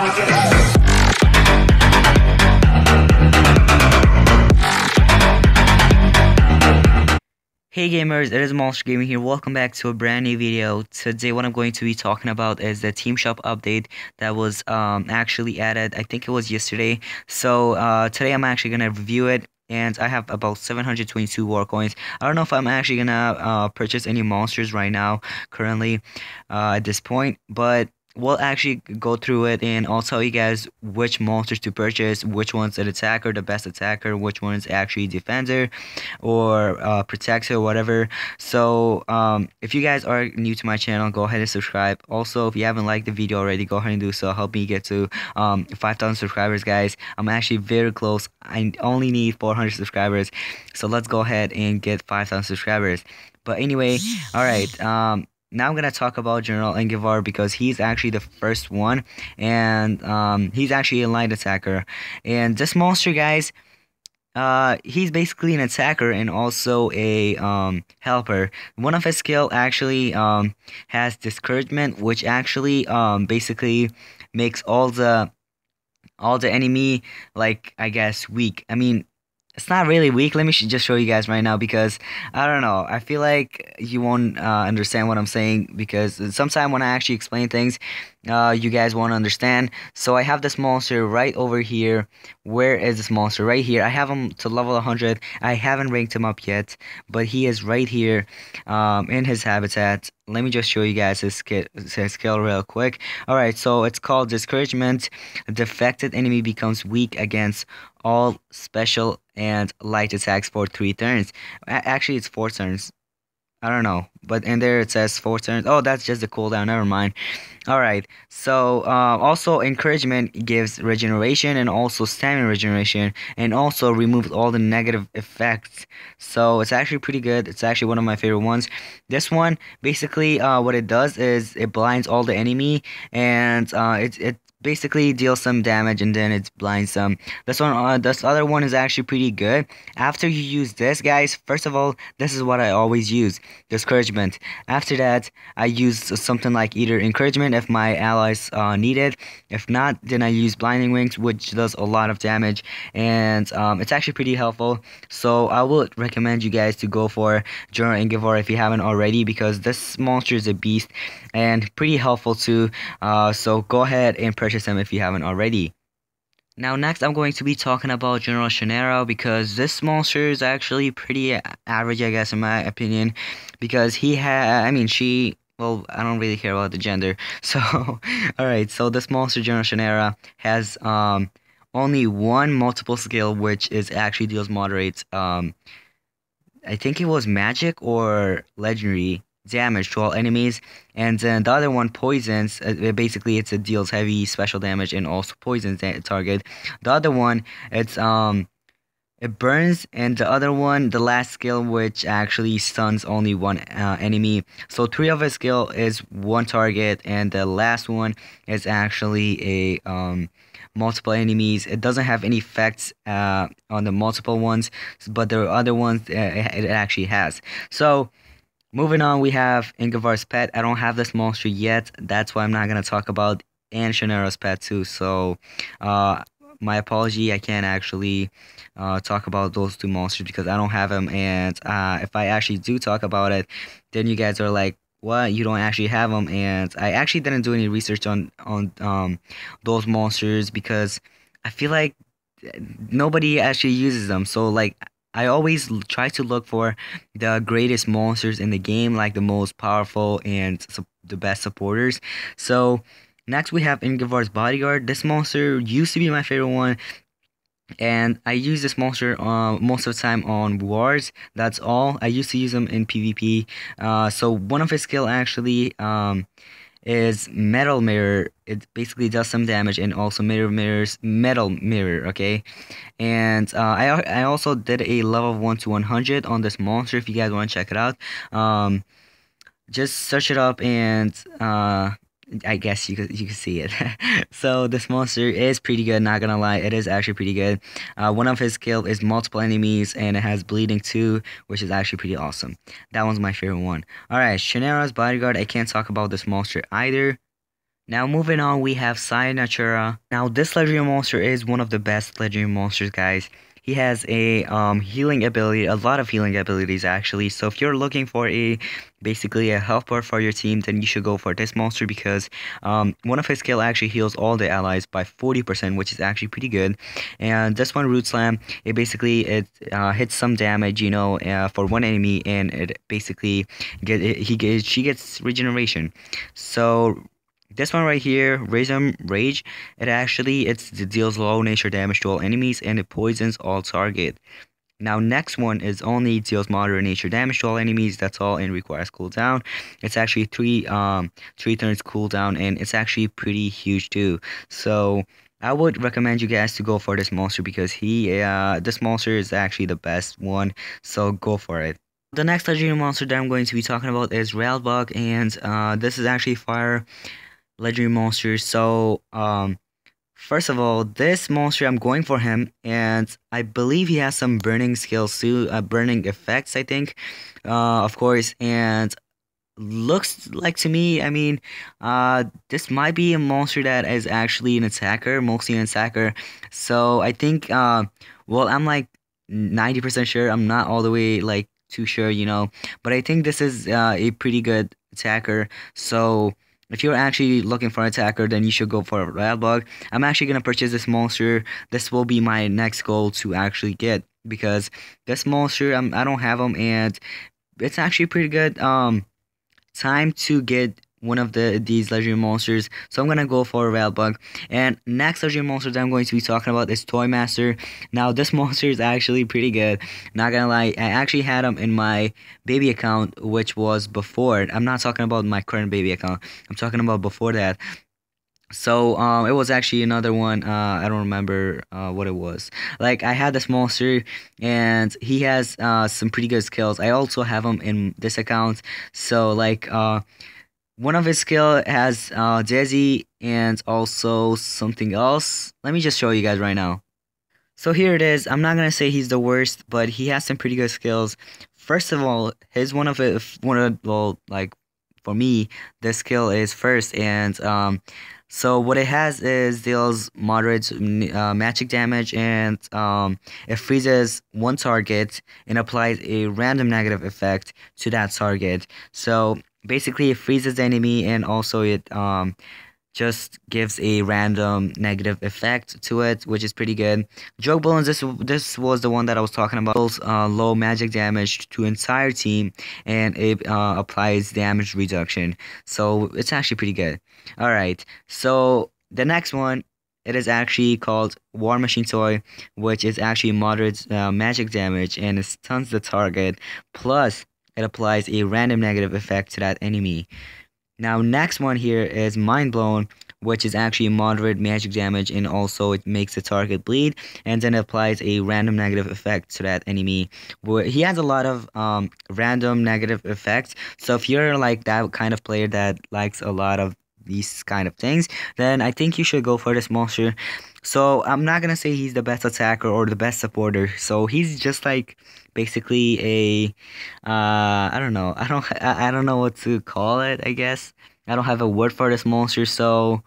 Hey gamers, it is Monster Gaming here. Welcome back to a brand new video. Today what I'm going to be talking about is the Team Shop update that was actually added. I think it was yesterday. So today I'm actually gonna review it, and I have about 722 war coins. I don't know if I'm actually gonna purchase any monsters right now currently at this point, but we'll actually go through it and I'll tell you guys which monsters to purchase, which one's an attacker, the best attacker, which one's actually defender or protector or whatever. So if you guys are new to my channel, go ahead and subscribe. Also, if you haven't liked the video already, go ahead and do so. Help me get to 5,000 subscribers, guys. I'm actually very close. I only need 400 subscribers, so let's go ahead and get 5,000 subscribers. But anyway, all right, now I'm gonna talk about General Engivar because he's actually the first one, and he's actually a light attacker. And this monster, guys, he's basically an attacker and also a helper. One of his skill actually has discouragement, which actually basically makes all the enemy, like, I guess, weak. I mean, it's not really weak. Let me just show you guys right now, because I don't know. I feel like you won't understand what I'm saying, because sometimes when I actually explain things, you guys won't understand. So I have this monster right over here. Where is this monster? Right here. I have him to level 100. I haven't ranked him up yet, but he is right here in his habitat. Let me just show you guys his skill real quick. Alright, so it's called Discouragement. Defected enemy becomes weak against all special and light attacks for 3 turns. Actually, it's 4 turns. I don't know, but in there it says 4 turns. Oh, that's just the cooldown. Never mind. All right. So also encouragement gives regeneration and also stamina regeneration, and also removes all the negative effects. So it's actually pretty good. It's actually one of my favorite ones. This one basically what it does is it blinds all the enemy, and it basically deals some damage and then it blinds them. This other one is actually pretty good. After you use this, guys, first of all, this is what I always use: discouragement. After that, I use something like either encouragement if my allies need it. If not, then I use blinding wings, which does a lot of damage, and it's actually pretty helpful. So I would recommend you guys to go for General Engivar if you haven't already, because this monster is a beast and pretty helpful too. So go ahead and purchase them if you haven't already. Now next I'm going to be talking about General Shannara, because this monster is actually pretty average, I guess, in my opinion, because well, I don't really care about the gender. So alright, so this monster, General Shannara, has only one multiple skill, which is actually deals moderate I think it was magic or legendary damage to all enemies, and then the other one poisons. Basically it's a deals heavy special damage and also poisons the target. The other one, it's it burns, and the other one, the last skill, which actually stuns only one enemy. So 3 of his skill is one target, and the last one is actually a multiple enemies. It doesn't have any effects on the multiple ones, but the other ones it actually has. So moving on, we have Engivar's pet. I don't have this monster yet. That's why I'm not going to talk about, and Shannara's pet too. So my apology, I can't actually talk about those 2 monsters because I don't have them. And if I actually do talk about it, then you guys are like, what? You don't actually have them? And I actually didn't do any research on those monsters, because I feel like nobody actually uses them. So like, I always try to look for the greatest monsters in the game, like the most powerful and the best supporters. So next we have Engivar's bodyguard. This monster used to be my favorite one, and I use this monster most of the time on wars. That's all. I used to use them in PvP. So one of his skill actually is metal mirror. It basically does some damage and also mirrors metal mirror. Okay, and I also did a level 1 to 100 on this monster. If you guys want to check it out, just search it up, and I guess you could see it. So this monster is pretty good, not gonna lie. It is actually pretty good. One of his skill is multiple enemies, and it has bleeding too, which is actually pretty awesome. That one's my favorite one. Alright, Shannara's bodyguard. I can't talk about this monster either. Now moving on, we have Shannara. Now this legendary monster is one of the best legendary monsters, guys. He has a healing ability, a lot of healing abilities actually. So if you're looking for a basically a helper for your team, then you should go for this monster because one of his skill actually heals all the allies by 40%, which is actually pretty good. And this one Root Slam, it hits some damage, for one enemy, and it basically she gets regeneration. So this one right here, Rhythm Rage, it deals low nature damage to all enemies and it poisons all target. Now next one is only deals moderate nature damage to all enemies, that's all, and requires cooldown. It's actually three turns cooldown, and it's actually pretty huge too. So I would recommend you guys to go for this monster because this monster is actually the best one, so go for it. The next legendary monster that I'm going to be talking about is Railbug, and this is actually fire legendary monsters. So, first of all, this monster, I'm going for him, and I believe he has some burning skills too, burning effects, I think, of course, and looks like to me, this might be a monster that is actually an attacker, mostly an attacker. So I think, well, I'm like 90% sure. I'm not all the way like too sure, but I think this is a pretty good attacker. So if you're actually looking for an attacker, then you should go for a Ratbug. I'm actually gonna purchase this monster. This will be my next goal to actually get because this monster, I don't have him, and it's actually pretty good. Time to get one of these legendary monsters, so I'm gonna go for a Railbug. And next legendary monster that I'm going to be talking about is Toy Master. Now this monster is actually pretty good, not gonna lie. I actually had him in my baby account, which was before. I'm not talking about my current baby account, I'm talking about before that. So it was actually another one. I don't remember what it was. Like, I had this monster and he has some pretty good skills. I also have him in this account. So like one of his skill has Desi and also something else. Let me just show you guys right now. So here it is. I'm not gonna say he's the worst, but he has some pretty good skills. First of all, his one of well, like, for me, the skill is first, and so what it has is deals moderate magic damage, and it freezes one target and applies a random negative effect to that target. So basically, it freezes the enemy, and also it just gives a random negative effect to it, which is pretty good. Joke Balloons, this was the one that I was talking about. Low magic damage to entire team, and it applies damage reduction. So it's actually pretty good. All right, so the next one, it is actually called War Machine Toy, which is actually moderate magic damage, and it stuns the target. Plus, it applies a random negative effect to that enemy. Now, next one here is Mind Blown, which is actually moderate magic damage, and also it makes the target bleed, and then it applies a random negative effect to that enemy. He has a lot of random negative effects, so if you're like that kind of player that likes a lot of these kind of things, then I think you should go for this monster. So I'm not gonna say he's the best attacker or the best supporter. So he's just like basically a I don't know. I don't know what to call it, I guess. I don't have a word for this monster, so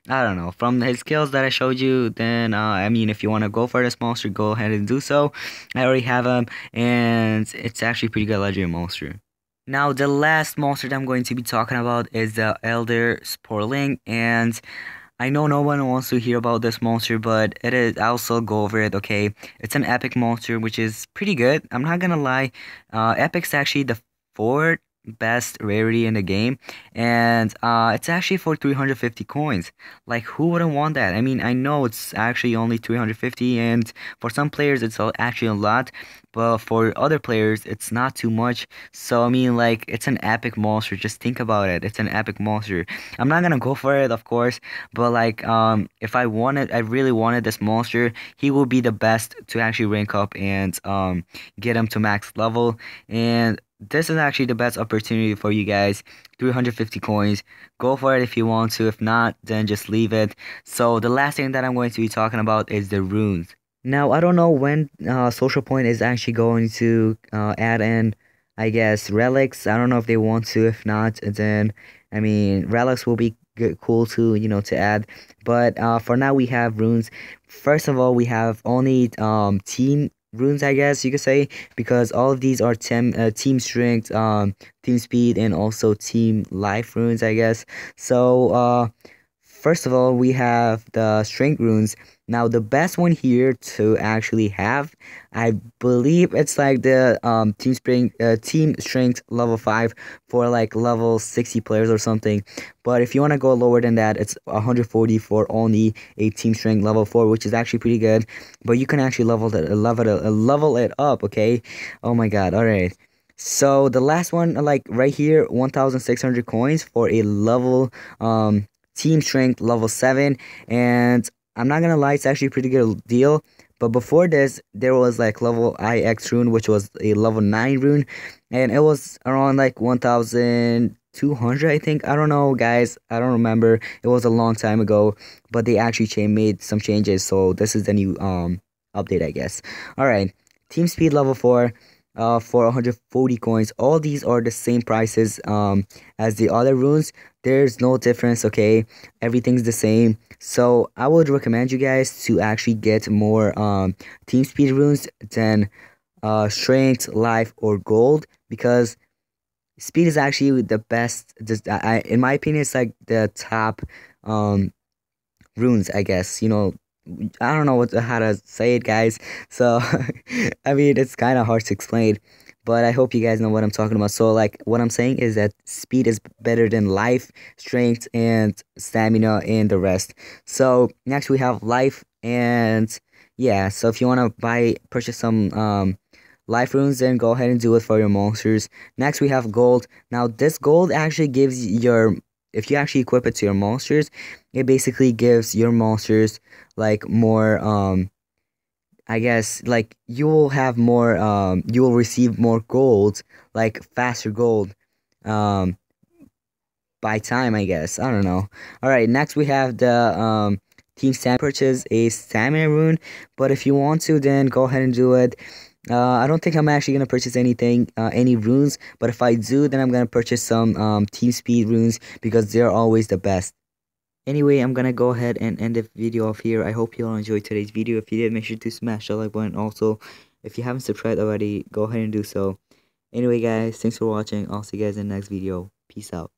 I don't know. From his skills that I showed you, then if you want to go for this monster, go ahead and do so. I already have him, and it's actually pretty good legendary monster. Now, the last monster that I'm going to be talking about is the Elder Sperling, and I know no one wants to hear about this monster, but it is. I'll still go over it. Okay, it's an epic monster, which is pretty good. I'm not gonna lie. Epic's actually the fourth best rarity in the game, and it's actually for 350 coins. Like, who wouldn't want that? I mean, I know it's actually only 350, and for some players it's actually a lot, but for other players it's not too much. So I mean, like, it's an epic monster. Just think about it. It's an epic monster. I'm not gonna go for it, of course, but like, if I really wanted this monster, he will be the best to actually rank up and get him to max level. And this is actually the best opportunity for you guys. 350 coins. Go for it if you want to. If not, then just leave it. So the last thing that I'm going to be talking about is the runes. Now, I don't know when Social Point is actually going to add in, I guess, relics. I don't know if they want to. If not, then relics will be good, cool to to add. But for now we have runes. First of all, we have only team runes, I guess you could say, because all of these are team strength, team speed, and also team life runes, I guess. So first of all, we have the strength runes. Now, the best one here to actually have, I believe it's like the team strength level 5 for like level 60 players or something. But if you want to go lower than that, it's 140 for only a team strength level 4, which is actually pretty good. But you can actually level it up, okay? Oh my God! All right. So the last one, like right here, 1,600 coins for a level team strength level 7, and I'm not gonna lie, it's actually a pretty good deal. But before this, there was like level IX rune, which was a level 9 rune, and it was around like 1,200, I think. I don't know, guys. I don't remember. It was a long time ago, but they actually made some changes, so this is the new update, I guess. All right, team speed level 4. For 140 coins. All these are the same prices as the other runes. There's no difference, okay? Everything's the same. So I would recommend you guys to actually get more team speed runes than strength, life, or gold, because speed is actually the best. Just in my opinion, it's like the top runes, I guess. I don't know how to say it, guys. So I mean, it's kind of hard to explain, but I hope you guys know what I'm talking about. So like what I'm saying is that speed is better than life, strength, and stamina, and the rest. So next we have life, and yeah. So if you want to purchase some life runes, then go ahead and do it for your monsters. Next we have gold. Now this gold actually gives your, if you actually equip it to your monsters, it basically gives your monsters like more I guess like you will have more you will receive more gold, like faster gold um by time, I guess. I don't know. All right, next we have the team stamina. Purchase a stamina rune, but if you want to, then go ahead and do it. I don't think I'm actually gonna purchase anything, any runes, but if I do, then I'm gonna purchase some team speed runes because they're always the best. Anyway, I'm gonna go ahead and end the video off here. I hope you all enjoyed today's video. If you did, make sure to smash the like button. Also, if you haven't subscribed already, go ahead and do so. Anyway, guys, thanks for watching. I'll see you guys in the next video. Peace out.